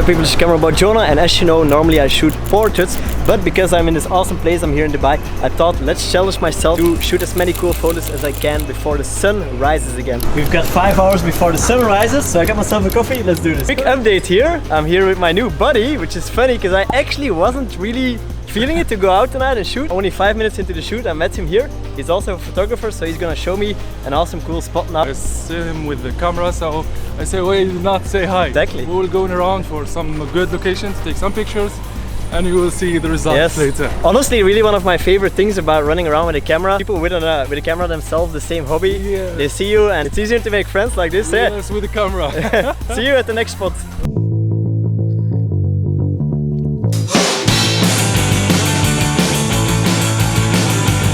up people, it's camera about Jona, and as you know, normally I shoot portraits, but because I'm in this awesome place, I'm here in Dubai, I thought let's challenge myself to shoot as many cool photos as I can before the sun rises again. We've got 5 hours before the sun rises, so I got myself a coffee, let's do this. Quick update here, I'm here with my new buddy, which is funny because I actually wasn't really feeling it to go out tonight and shoot. Only 5 minutes into the shoot, I met him here. He's also a photographer, so he's gonna show me an awesome cool spot now. I see him with the camera, so I say, why not say hi? Exactly. We will go around for some good locations, take some pictures, and you will see the results later. Honestly, really one of my favorite things about running around with a camera. People with a camera themselves, the same hobby, they see you and it's easier to make friends like this. Yes, with the camera. See you at the next spot.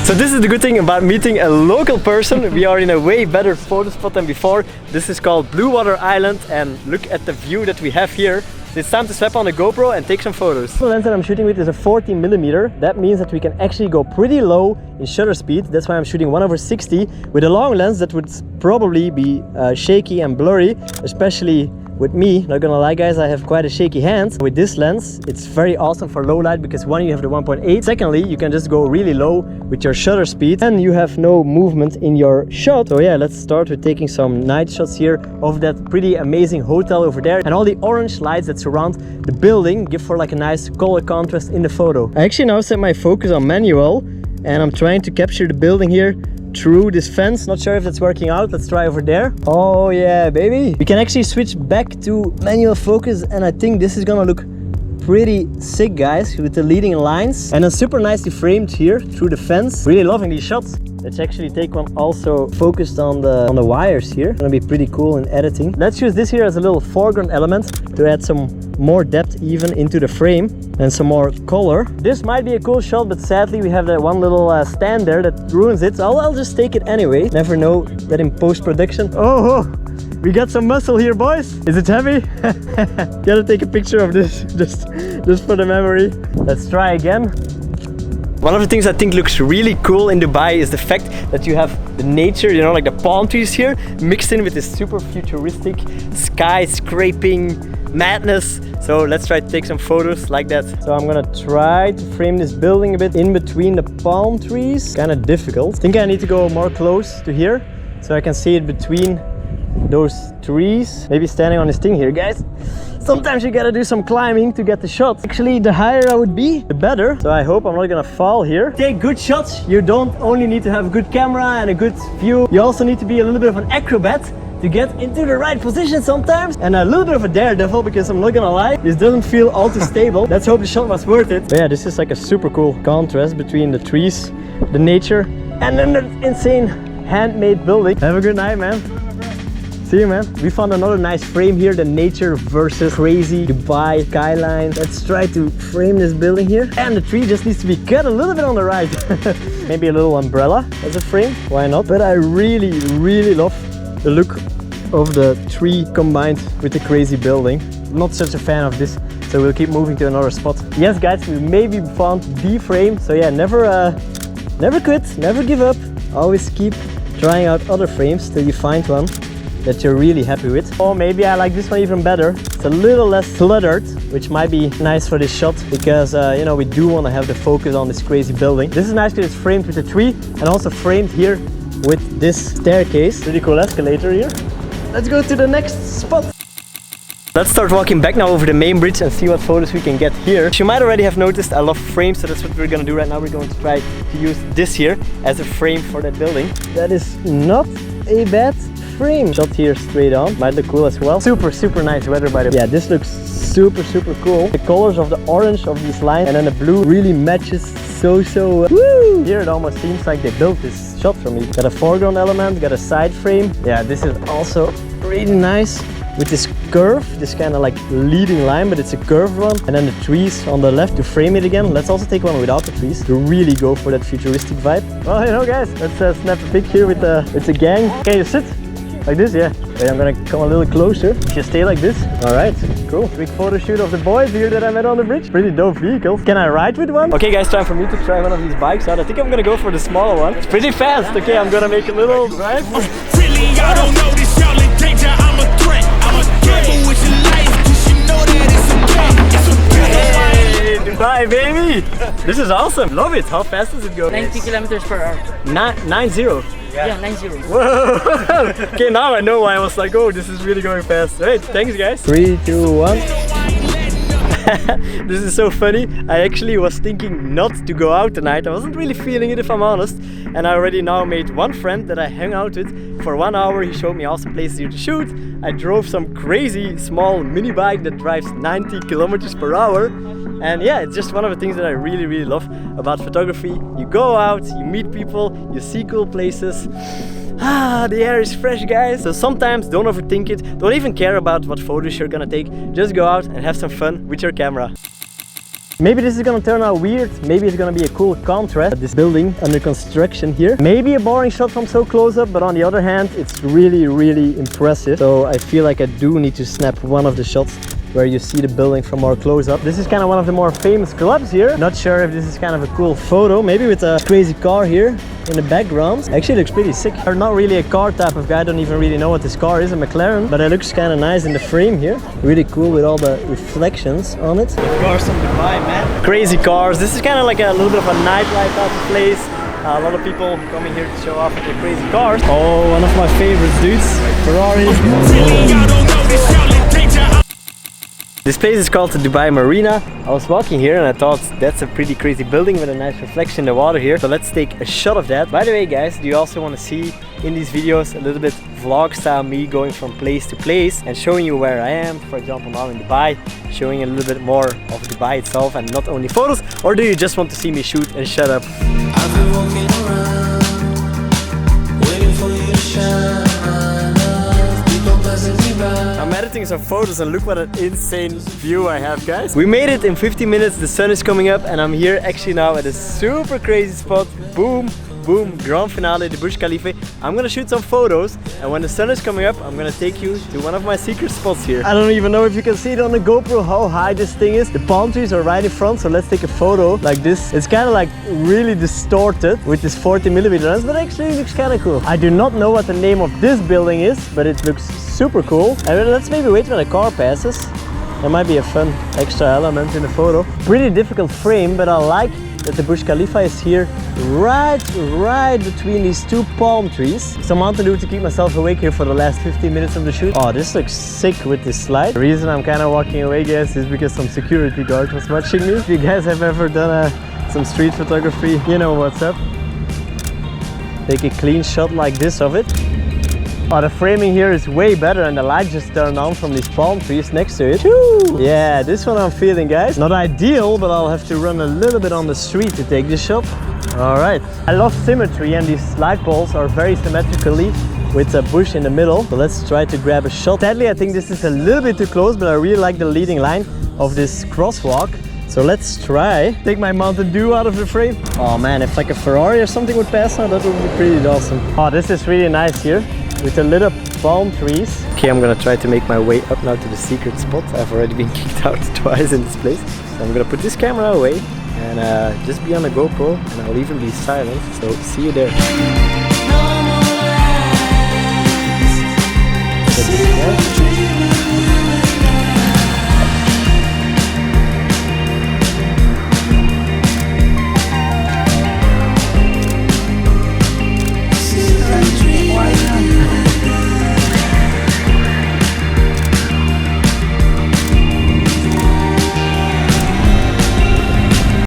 So this is the good thing about meeting a local person. We are in a way better photo spot than before. This is called Blue Water Island, and look at the view that we have here. So it's time to swap on the GoPro and take some photos. The lens that I'm shooting with is a 14mm. That means that we can actually go pretty low in shutter speed. That's why I'm shooting 1/60. With a long lens that would probably be shaky and blurry, especially with me. Not gonna lie guys, I have quite a shaky hand. With this lens, it's very awesome for low light because one, you have the 1.8. Secondly, you can just go really low with your shutter speed and you have no movement in your shot. So yeah, let's start with taking some night shots here of that pretty amazing hotel over there. And all the orange lights that surround the building give for like a nice color contrast in the photo. I actually now set my focus on manual and I'm trying to capture the building here through this fence. Not sure if that's working out. Let's try over there. Oh yeah, baby. We can actually switch back to manual focus and I think this is gonna look pretty sick guys with the leading lines and then super nicely framed here through the fence. Really loving these shots. Let's actually take one also focused on the wires here. Gonna be pretty cool in editing. Let's use this here as a little foreground element to add some more depth even into the frame and some more color. This might be a cool shot, but sadly we have that one little stand there that ruins it. So I'll just take it anyway. Never know that in post-production. Oh, we got some muscle here, boys. Is it heavy? Gotta take a picture of this just for the memory. Let's try again. One of the things I think looks really cool in Dubai is the fact that you have the nature, you know, like the palm trees here, mixed in with this super futuristic skyscraping madness. So let's try to take some photos like that. So I'm gonna try to frame this building a bit in between the palm trees. Kind of difficult. I think I need to go more close to here so I can see it between those trees. Maybe standing on this thing here, guys. Sometimes you gotta do some climbing to get the shot. Actually, the higher I would be, the better. So I hope I'm not gonna fall here. Take good shots. You don't only need to have a good camera and a good view. You also need to be a little bit of an acrobat to get into the right position sometimes. And a little bit of a daredevil because I'm not gonna lie, this doesn't feel all too stable. Let's hope the shot was worth it. But yeah, this is like a super cool contrast between the trees, the nature, and then the insane handmade building. Have a good night, man. See you, man. We found another nice frame here, the nature versus crazy Dubai skyline. Let's try to frame this building here. And the tree just needs to be cut a little bit on the right. Maybe a little umbrella as a frame, why not? But I really love the look of the tree combined with the crazy building. I'm not such a fan of this, so we'll keep moving to another spot. Yes guys, we maybe found the frame. So yeah, never quit, never give up. Always keep trying out other frames till you find one that you're really happy with. Or maybe I like this one even better. It's a little less cluttered, which might be nice for this shot because you know, we do want to have the focus on this crazy building. This is nice because it's framed with a tree and also framed here with this staircase. Pretty cool escalator here. Let's go to the next spot. Let's start walking back now over the main bridge and see what photos we can get here. As you might already have noticed, I love frames, so that's what we're gonna do right now. We're going to try to use this here as a frame for that building. That is not a bad frame. Shot here straight on. Might look cool as well. Super nice weather by the way. Yeah, this looks super cool. The colors of the orange of these lines and then the blue really matches so woo! Here it almost seems like they built this shot for me. Got a foreground element, got a side frame. Yeah, this is also really nice with this curve, this kind of like leading line, but it's a curved one. And then the trees on the left to frame it again. Let's also take one without the trees to really go for that futuristic vibe. Well, you know guys, let's snap a pic here with the gang. Can you sit? Like this, yeah. Wait, I'm gonna come a little closer. Just stay like this. All right, cool. Quick photo shoot of the boys here that I met on the bridge. Pretty dope vehicles. Can I ride with one? Okay guys, time for me to try one of these bikes out. I think I'm gonna go for the smaller one. It's pretty fast. Okay, I'm gonna make a little drive. Really, I don't know this, y'all in danger. I'm a threat. I'm a gamble with your life, 'cause you know that it's a Bye, baby! This is awesome. Love it. How fast does it go? 90 kilometers per hour. 90? Yeah, 90. Whoa! Okay, now I know why I was like, oh, this is really going fast. Alright, thanks guys. 3, 2, 1. This is so funny. I actually was thinking not to go out tonight. I wasn't really feeling it, if I'm honest. And I already now made one friend that I hung out with for 1 hour. He showed me awesome places here to shoot. I drove some crazy small mini bike that drives 90 kilometers per hour. And yeah, it's just one of the things that I really love about photography. You go out, you meet people, you see cool places. Ah, the air is fresh, guys. So sometimes don't overthink it. Don't even care about what photos you're gonna take. Just go out and have some fun with your camera. Maybe this is gonna turn out weird. Maybe it's gonna be a cool contrast. This building under construction here. Maybe a boring shot from so close up, but on the other hand, it's really impressive. So I feel like I do need to snap one of the shots where you see the building from more close up. This is kind of one of the more famous clubs here. Not sure if this is kind of a cool photo. Maybe with a crazy car here in the background. Actually, it looks pretty sick. I'm not really a car type of guy. I don't even really know what this car is, a McLaren, but it looks kind of nice in the frame here. Really cool with all the reflections on it. The cars from Dubai, man. Crazy cars. This is kind of like a little bit of a nightlife type of place. A lot of people coming here to show off their crazy cars. Oh, one of my favorites, dudes. Ferrari. This place is called the Dubai Marina. I was walking here and I thought that's a pretty crazy building with a nice reflection in the water here. So let's take a shot of that. By the way guys, do you also want to see in these videos a little bit vlog style me going from place to place and showing you where I am? For example, now in Dubai, showing a little bit more of Dubai itself and not only photos. Or do you just want to see me shoot and shut up? I've been walking around, waiting for you to shine. I'm editing some photos and look what an insane view I have, guys. We made it in 15 minutes, the sun is coming up and I'm here actually now at a super crazy spot. Boom, boom, grand finale, the Burj Khalifa. I'm gonna shoot some photos and when the sun is coming up, I'm gonna take you to one of my secret spots here. I don't even know if you can see it on the GoPro how high this thing is. The palm trees are right in front, so let's take a photo like this. It's kind of like really distorted with this 40mm lens, but actually it looks kind of cool. I do not know what the name of this building is, but it looks super cool. And let's maybe wait when the car passes. There might be a fun extra element in the photo. Pretty difficult frame, but I like that the Burj Khalifa is here right between these two palm trees. So I'm to do to keep myself awake here for the last 15 minutes of the shoot. Oh, this looks sick with this slide. The reason I'm kind of walking away, guys, is because some security guard was watching me. If you guys have ever done some street photography, you know what's up. Take a clean shot like this of it. Oh, the framing here is way better and the light just turned on from these palm trees next to it. Woo! Yeah, this one I'm feeling, guys. Not ideal, but I'll have to run a little bit on the street to take this shot. Alright. I love symmetry and these light poles are very symmetrically with a bush in the middle. So let's try to grab a shot. Sadly, I think this is a little bit too close, but I really like the leading line of this crosswalk. So let's try. Take my Mountain Dew out of the frame. Oh man, if like a Ferrari or something would pass now, that would be pretty awesome. Oh, this is really nice here with the lit up palm trees. Okay, I'm gonna try to make my way up now to the secret spot. I've already been kicked out twice in this place. So I'm gonna put this camera away and just be on the GoPro and I'll even be silent. So see you there. No more lies.